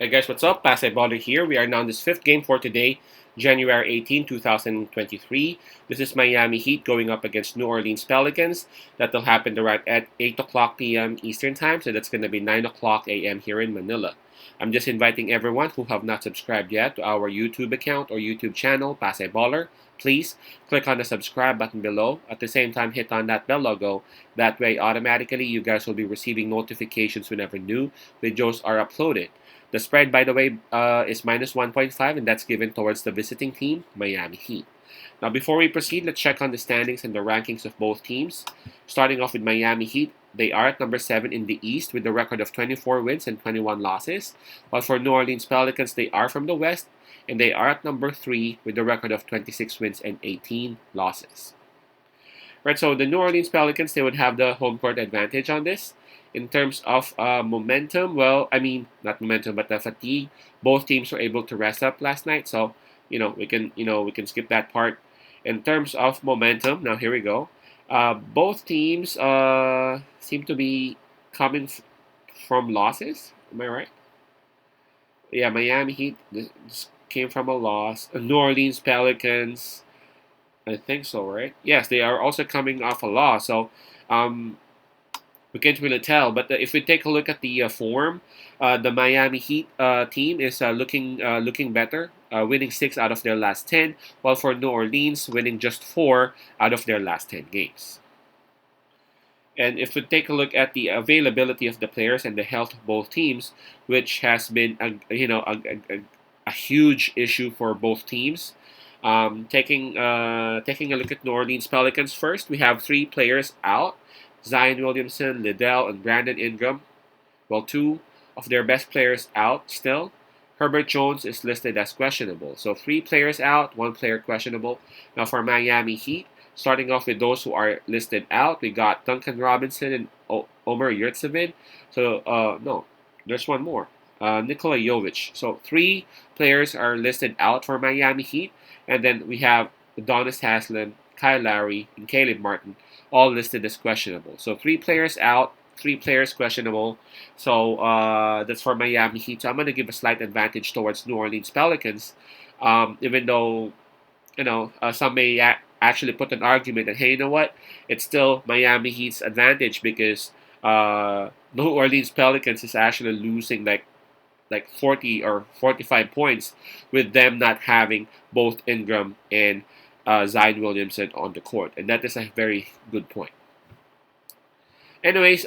Hey guys, what's up? Baller here. We are now in this fifth game for today, January 18, 2023. This is Miami Heat going up against New Orleans Pelicans. That'll happen around at 8 o'clock p.m. Eastern Time, so that's going to be 9 o'clock a.m. here in Manila. I'm just inviting everyone who have not subscribed yet to our YouTube account or YouTube channel, Baller. Please click on the subscribe button below. At the same time, hit on that bell logo. That way, automatically, you guys will be receiving notifications whenever new videos are uploaded. The spread, by the way, is minus 1.5, and that's given towards the visiting team, Miami Heat. Now, before we proceed, let's check on the standings and the rankings of both teams. Starting off with Miami Heat, they are at number 7 in the East with a record of 24 wins and 21 losses. While for New Orleans Pelicans, they are from the West, and they are at number 3 with a record of 26 wins and 18 losses. Right, so the New Orleans Pelicans, they would have the home court advantage on this. In terms of momentum, well, I mean, not momentum, but the fatigue. Both teams were able to rest up last night, so we can skip that part. In terms of momentum, now here we go. Both teams seem to be coming from losses. Am I right? Yeah, Miami Heat this came from a loss. New Orleans Pelicans, I think so, right? Yes, they are also coming off a loss. So, um, we can't really tell. But if we take a look at the form, the Miami Heat team is looking better, winning 6 out of their last 10, while for New Orleans, winning just 4 out of their last 10 games. And if we take a look at the availability of the players and the health of both teams, which has been a huge issue for both teams. Taking a look at New Orleans Pelicans first, we have 3 players out: Zion Williamson, Liddell, and Brandon Ingram. Well, 2 of their best players out still. Herbert Jones is listed as questionable. So 3 players out, 1 player questionable. Now for Miami Heat, starting off with those who are listed out, we got Duncan Robinson and Omer Yurtseven. So, no, there's one more. Nikola Jovic. So 3 players are listed out for Miami Heat. And then we have Adonis Haslem, Kyle Lowry, and Caleb Martin, all listed as questionable. So 3 players out, 3 players questionable. So that's for Miami Heat. So I'm going to give a slight advantage towards New Orleans Pelicans, even though some may actually put an argument that, hey, you know what? It's still Miami Heat's advantage because New Orleans Pelicans is actually losing like 40 or 45 points with them not having both Ingram and Zion Williamson on the court, and that is a very good point. Anyways,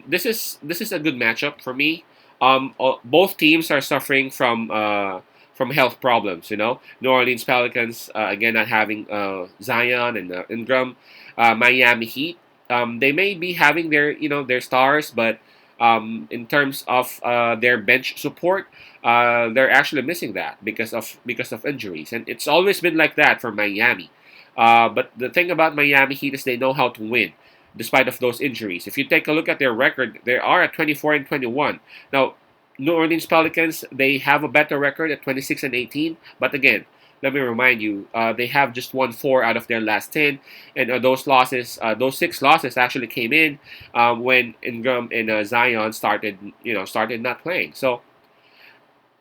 this is a good matchup for me. Both teams are suffering from health problems. New Orleans Pelicans again not having Zion and Ingram. Miami Heat, they may be having their stars, but in terms of their bench support, they're actually missing that because of injuries, and it's always been like that for Miami. But the thing about Miami Heat is they know how to win despite of those injuries. If you take a look at their record, they are at 24 and 21. Now, New Orleans Pelicans, they have a better record at 26 and 18, but again, let me remind you, they have just won 4 out of their last 10, and those 6 losses actually came in when Ingram and Zion started not playing. So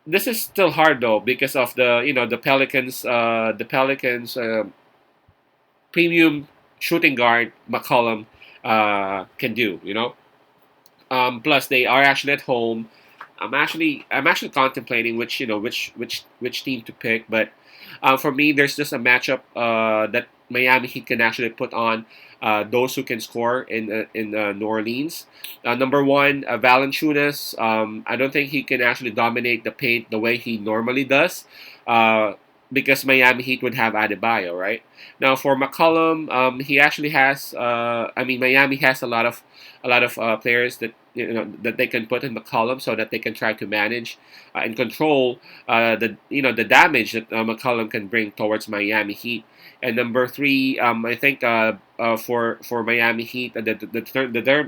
this is still hard though because of the Pelicans premium shooting guard McCollum can do. Plus they are actually at home. I'm actually contemplating which team to pick, but for me, there's just a matchup that Miami Heat can actually put on those who can score in New Orleans. Number one, Valanciunas. I don't think he can actually dominate the paint the way he normally does. Because Miami Heat would have Adebayo, right? Now for McCollum, he actually has. Miami has a lot of players that they can put in McCollum so that they can try to manage and control the damage that McCollum can bring towards Miami Heat. And number 3, I think for Miami Heat, the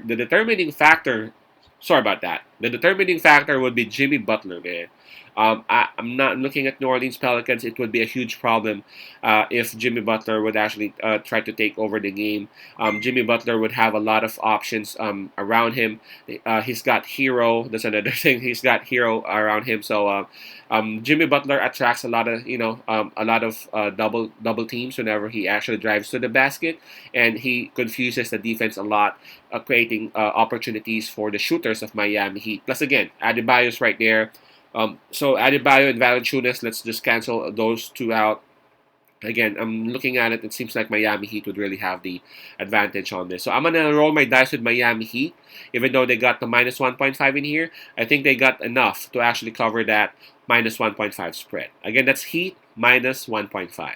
determining factor. Sorry about that. The determining factor would be Jimmy Butler, man. I'm not looking at New Orleans Pelicans. It would be a huge problem if Jimmy Butler would actually try to take over the game. Jimmy Butler would have a lot of options around him. He's got Hero. That's another thing. He's got Hero around him. So Jimmy Butler attracts a lot of double teams whenever he actually drives to the basket, and he confuses the defense a lot, creating opportunities for the shooters of Miami Heat. Plus, again, Adebayo's right there. So Adebayo and Valanciunas, let's just cancel those two out. Again, I'm looking at it. It seems like Miami Heat would really have the advantage on this. So I'm gonna roll my dice with Miami Heat, even though they got the minus 1.5 in here. I think they got enough to actually cover that minus 1.5 spread. Again, that's Heat minus 1.5.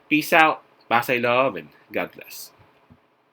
Peace out, Pasay love, and God bless.